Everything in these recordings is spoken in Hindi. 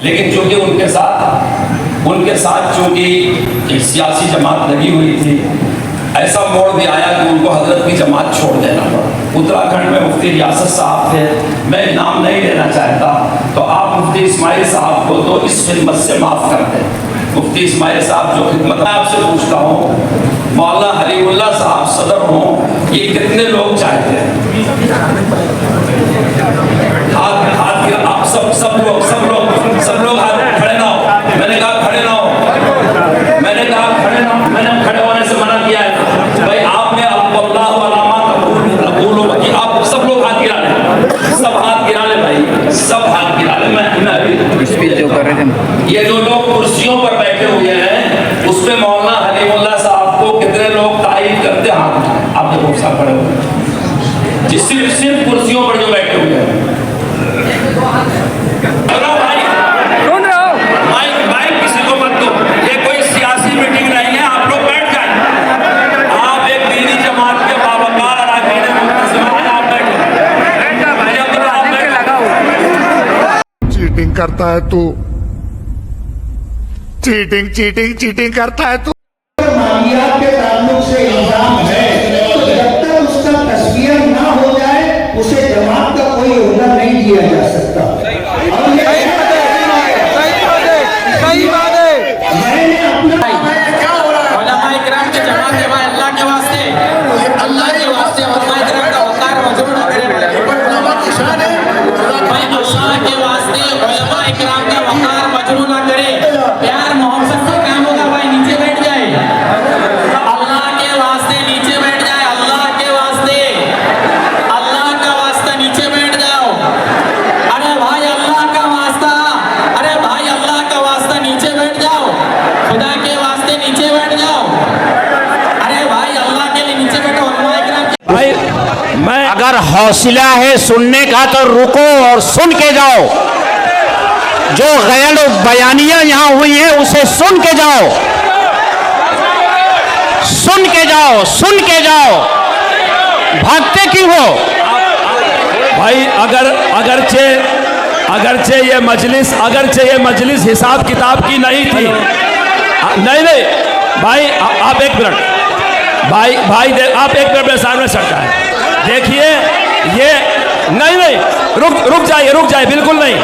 लेकिन चूंकि उनके साथ चूंकि एक सियासी जमात लगी हुई थी, ऐसा मोड़ भी आया कि उनको हजरत की जमात छोड़ देना पड़ा। उत्तराखंड में मुफ्ती रियासत साहब थे, मैं नाम नहीं लेना चाहता, तो आप मुफ्ती इस्माइल साहब को तो इस खिदमत से माफ़ कर दें। मुफ्ती इस्माइल साहब जो खिदमत, मैं आपसे पूछता हूँ, मौलाना हलीमुल्लाह साहब सदर हों, ये कितने लोग चाहते हैं? हाथ आप सब लोग हाथ खड़े ना हो। मैंने कहा खड़े ना हो, मैंने कहा खड़े ना हो, मैंने खड़े होने से मना किया है। भाई आपने अल्लाहु अलामा कबूल कि आप सब लोग हाथ गिरा लें, सब हाथ गिरा लें भाई, सब हाथ गिरा लें। मैं स्पीच जो कर रहे थे, ये जो लोग कुर्सियों पर बैठे हुए हैं उस पे मौलाना हलीमुल्लाह साहब को कितने लोग तारीफ करते हैं? हाथ आप देखो सब खड़े हुए, जिस सिर्फ कुर्सियों पर जो बैठे हुए हैं। माइक किसी को मत दो, ये कोई सियासी मीटिंग नहीं है, आप लोग बैठ जाए। आप एक दीनी जमात के बावकार अरकान मुंतज़िमा हैं, आप बैठो। चीटिंग करता है तू, चीटिंग करता है तू। मालियात के ताल्लुक से इल्जाम है, तो जब तक उसका तस्वीर ना हो जाए उसे जमात का कोई ओहदा नहीं दिया जा सकता। और ये सही बात है। मैंने अपना उलमा इकराम की जमात है भाई, अल्लाह के वास्ते उलमा इकराम का वकार मजबूत करे भाई, अल्लाह के वास्ते उलमा इकराम का वकार मजबूत ना करे। प्यार मोहब्बत से काम होगा भाई, नीचे बैठ जाए, अल्लाह के वास्ते नीचे बैठ जाए, अल्लाह के वास्ते, अल्लाह का वास्ता नीचे बैठ जाओ। अरे भाई अल्लाह का वास्ता, अरे भाई अल्लाह का वास्ता नीचे बैठ जाओ, खुदा के वास्ते नीचे बैठ जाओ। अरे भाई अल्लाह के लिए नीचे बैठो। उलमा इकराम भाई मैं अगर हौसला है सुनने का तो रुको और सुन के जाओ। जो गैर बयानियां यहां हुई है उसे सुन के जाओ, सुन के जाओ, सुन के जाओ। भागते क्यों हो भाई? अगरचे ये मजलिस हिसाब किताब की नहीं थी। नहीं भाई आप एक मिनट, भाई आप एक मिनट मेरे सामने चढ़ता है। देखिए ये नहीं रुक जाइए बिल्कुल नहीं।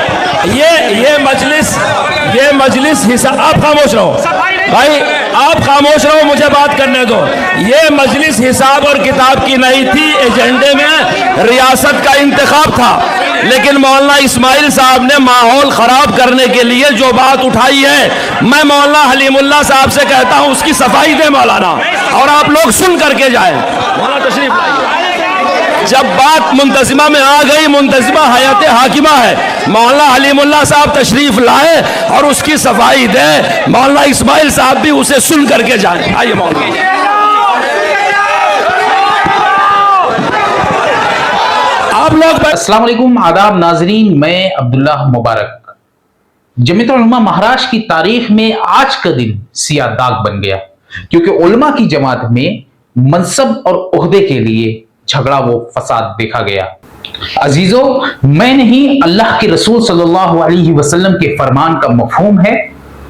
ये मजलिस हिसाब, आप खामोश रहो भाई, आप खामोश रहो, मुझे बात करने दो। ये मजलिस हिसाब और किताब की नहीं थी, एजेंडे में रियासत का इंतखाब था, लेकिन मौलाना इस्माइल साहब ने माहौल खराब करने के लिए जो बात उठाई है, मैं मौलाना हलीमुल्लाह साहब से कहता हूं उसकी सफाई दे मौलाना, और आप लोग सुन करके जाएं। मौलाना तशरीफ लाइए। जब बात मुंतजिमा में आ गई, मुंतजिमा हयात हाकिमा है, मौलाना हलीमुल्लाह साहब तशरीफ लाए और उसकी सफाई दे, मौलाना इस्माइल साहब भी उसे सुन करके जाएं। आइए मौलाना। आप लोग अस्सलाम वालेकुम, आदाब नाजरीन, मैं अब्दुल्ला मुबारक। जमीयत उलमा महाराष्ट्र की तारीख में आज का दिन सियाह दाग बन गया, क्योंकि उलमा की जमात में मनसब और ओहदे के लिए झगड़ा वो फसाद देखा गया। अजीजों, मैं नहीं, अल्लाह के रसूल सल्लल्लाहु अलैहि वसल्लम के फरमान का मफहूम है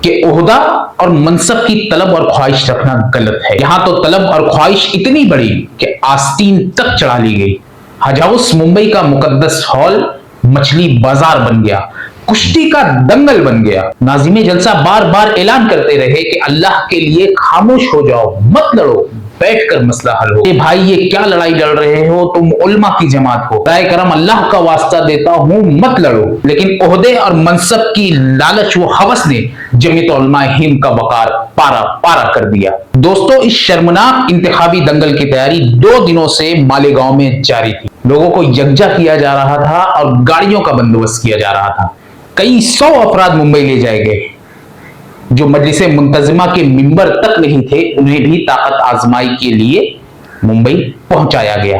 कि ओहदा और मनसब की तलब और ख्वाहिश रखना गलत है। यहां तो तलब और ख्वाहिश इतनी बड़ी कि आस्तीन तक चढ़ा ली गई। हज हाउस मुंबई का मुकद्दस हॉल मछली बाजार बन गया, कुश्ती का दंगल बन गया। नाज़िमे जलसा बार बार ऐलान करते रहे कि अल्लाह के लिए खामोश हो जाओ, मत लड़ो, बैठकर मसला हल हो। भाई ये क्या लड़ाई लड़ रहे हो, तुम उलमा की जमात हो, राय करम अल्लाह का वास्ता देता हूं मत लड़ो। लेकिन ओहदे और मनसब की लालच व हवस ने जमीयत उलमा हिंद का वकार पारा पारा कर दिया। दोस्तों, इस शर्मनाक इंतखाबी दंगल की तैयारी 2 दिनों से मालेगांव में जारी थी। लोगों को यकजा किया जा रहा था और गाड़ियों का बंदोबस्त किया जा रहा था। कई 100 अफराद मुंबई ले जाए गए। जो मजलिस मुंतजिमा के मिंबर तक नहीं थे, उन्हें भी ताकत आजमाई के लिए मुंबई पहुंचाया गया।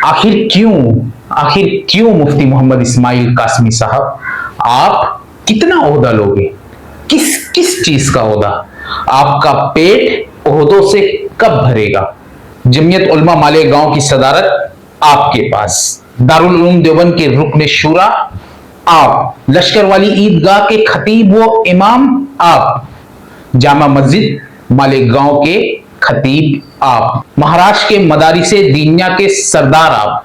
आखिर क्यों मुफ्ती मोहम्मद इस्माइल कासमी साहब, आप कितना ओहदा लोगे? किस चीज का ओहदा? आपका पेट ओहदों से कब भरेगा? जमीयत उलमा मालेगांव की सदारत आपके पास, दारुल उलूम देवबंद के रुकन शूरा आप, लश्कर वाली ईदगाह के खतीब व इमाम आप, जामा मस्जिद मालेगांव के खतीब आप, महाराष्ट्र के मदारिसे दीनिया के सरदार आप,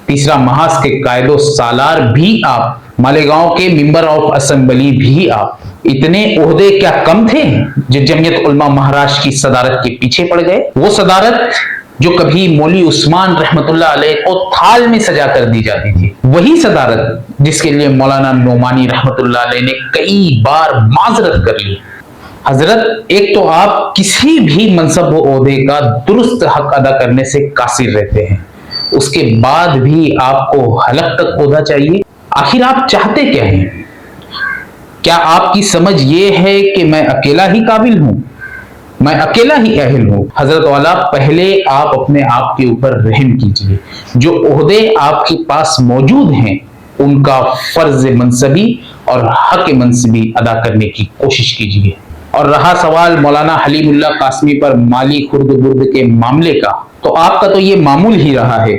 तीसरा महाज के कायदो सालार भी आप, मालेगांव के मेंबर ऑफ असेंबली भी आप। इतने ओहदे क्या कम थे जो जमीयत उलमा महाराष्ट्र की सदारत के पीछे पड़ गए? वो सदारत जो कभी मौली उस्मान रहमतुल्लाह अलैह को थाल में सजा कर दी जाती थी, वही सदारत जिसके लिए मौलाना नोमानी रहमतुल्लाह अलैह ने कई बार माजरत कर ली। हजरत, एक तो आप किसी भी मनसब व ओहदे का दुरुस्त हक अदा करने से कासिर रहते हैं, उसके बाद भी आपको हलक तक ओहदा चाहिए। आखिर आप चाहते क्या हैं? क्या आपकी समझ ये है कि मैं अकेला ही काबिल हूं, मैं अकेला ही अहल हूं? हजरत वाला, पहले आप अपने आप के ऊपर रहम कीजिए। जो ओहदे आपके पास मौजूद हैं उनका फर्ज मनसबी और हक मनसबी अदा करने की कोशिश कीजिए। और रहा सवाल मौलाना हलीमुल्लाह कासमी पर माली खुर्द बुर्द के मामले का, तो आपका तो ये मामूल ही रहा है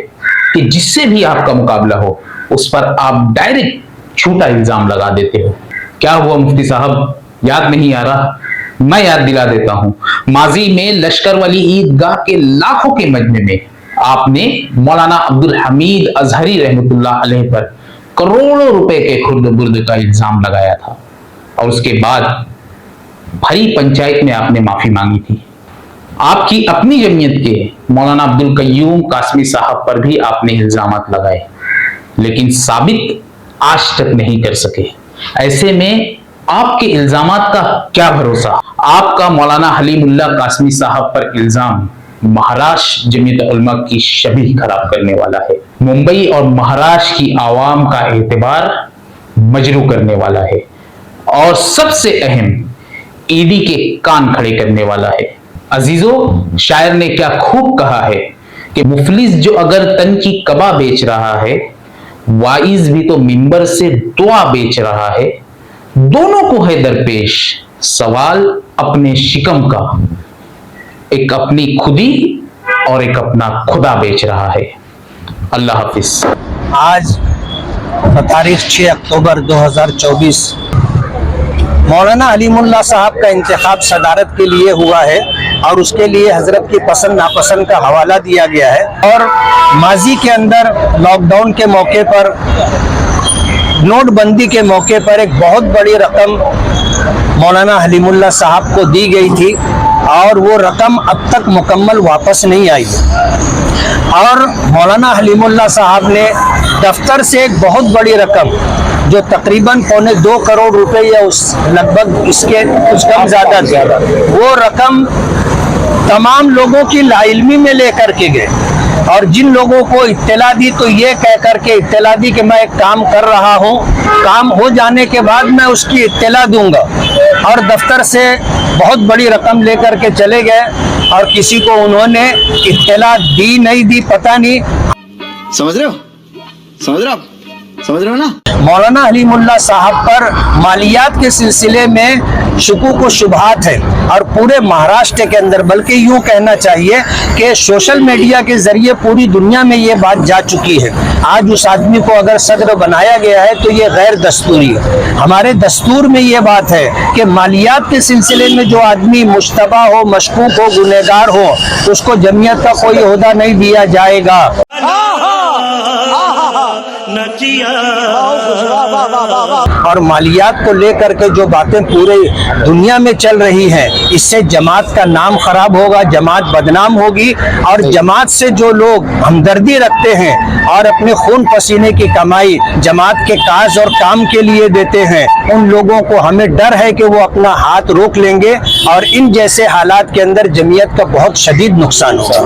कि जिससे भी आपका मुकाबला हो उस पर आप डायरेक्ट झूठा इल्जाम लगा देते हो। क्या हुआ मुफ्ती साहब, याद नहीं आ रहा? मैं याद दिला देता हूं। माजी में लश्कर वाली ईदगाह के लाखों के मजमे में आपने मौलाना अब्दुल हमीद अजहरी रहमतुल्लाह अलैह पर करोड़ों रुपए के खुर्द बुर्द का इल्जाम लगाया था, और उसके बाद भरी पंचायत में आपने माफी मांगी थी। आपकी अपनी जमीयत के मौलाना अब्दुल कय्यूम कासमी साहब पर भी आपने इल्जामात लगाए, लेकिन साबित आज तक नहीं कर सके। ऐसे में आपके इल्जामात का क्या भरोसा? आपका मौलाना हलीमुल्लाह कासमी साहब पर इल्जाम महाराष्ट्र जमीयत उलमा की छवि खराब करने वाला है, मुंबई और महाराष्ट्र की आवाम का एतबार मजरू करने वाला है, और सबसे अहम ईडी के कान खड़े करने वाला है। अजीजों, शायर ने क्या खूब कहा है कि मुफलिस जो अगर तन की कबा बेच रहा है, वाइज भी तो मिंबर से दुआ बेच रहा है। दोनों को है दरपेश सवाल अपने शिकम का, एक अपनी खुदी और एक अपना खुदा बेच रहा है। अल्लाह हाफिज। आज तारीख 6 अक्टूबर 2024 मौलाना हलीमुल्लाह साहब का इंतखाब सदारत के लिए हुआ है, और उसके लिए हजरत की पसंद नापसंद का हवाला दिया गया है। और माजी के अंदर लॉकडाउन के मौके पर, नोटबंदी के मौके पर एक बहुत बड़ी रकम मौलाना हलीमुल्लाह साहब को दी गई थी, और वो रकम अब तक मुकम्मल वापस नहीं आई। और मौलाना हलीमुल्लाह साहब ने दफ्तर से एक बहुत बड़ी रकम, जो तकरीबन 2.25 करोड़ रुपए या उस लगभग इसके कुछ कम ज़्यादा थी, वो रकम तमाम लोगों की लाइल्मी में लेकर के गए, और जिन लोगों को इत्तला दी तो ये कह करके इत्तला दी कि मैं एक काम कर रहा हूँ, काम हो जाने के बाद मैं उसकी इत्तला दूंगा, और दफ्तर से बहुत बड़ी रकम लेकर के चले गए, और किसी को उन्होंने इत्तला दी नहीं दी पता नहीं। समझ रहे हो? समझ रहे हो? समझ रहे हो ना? मौलाना हलीमुल्लाह साहब पर मालियात के सिलसिले में शुकूक व शुबहात है, और पूरे महाराष्ट्र के अंदर, बल्कि यूं कहना चाहिए कि सोशल मीडिया के जरिए पूरी दुनिया में ये बात जा चुकी है। आज उस आदमी को अगर सदर बनाया गया है तो ये गैर दस्तूरी है। हमारे दस्तूर में ये बात है कि मालियात के सिलसिले में जो आदमी मुश्तबा हो, मशकूक हो, गुनहगार हो, उसको जमीयत का कोई ओहदा नहीं दिया जाएगा। और मालियात को लेकर के जो बातें पूरे दुनिया में चल रही हैं, इससे जमात का नाम खराब होगा, जमात बदनाम होगी, और जमात से जो लोग हमदर्दी रखते हैं और अपने खून पसीने की कमाई जमात के काज और काम के लिए देते हैं, उन लोगों को हमें डर है कि वो अपना हाथ रोक लेंगे, और इन जैसे हालात के अंदर जमीयत का बहुत शदीद नुकसान होगा।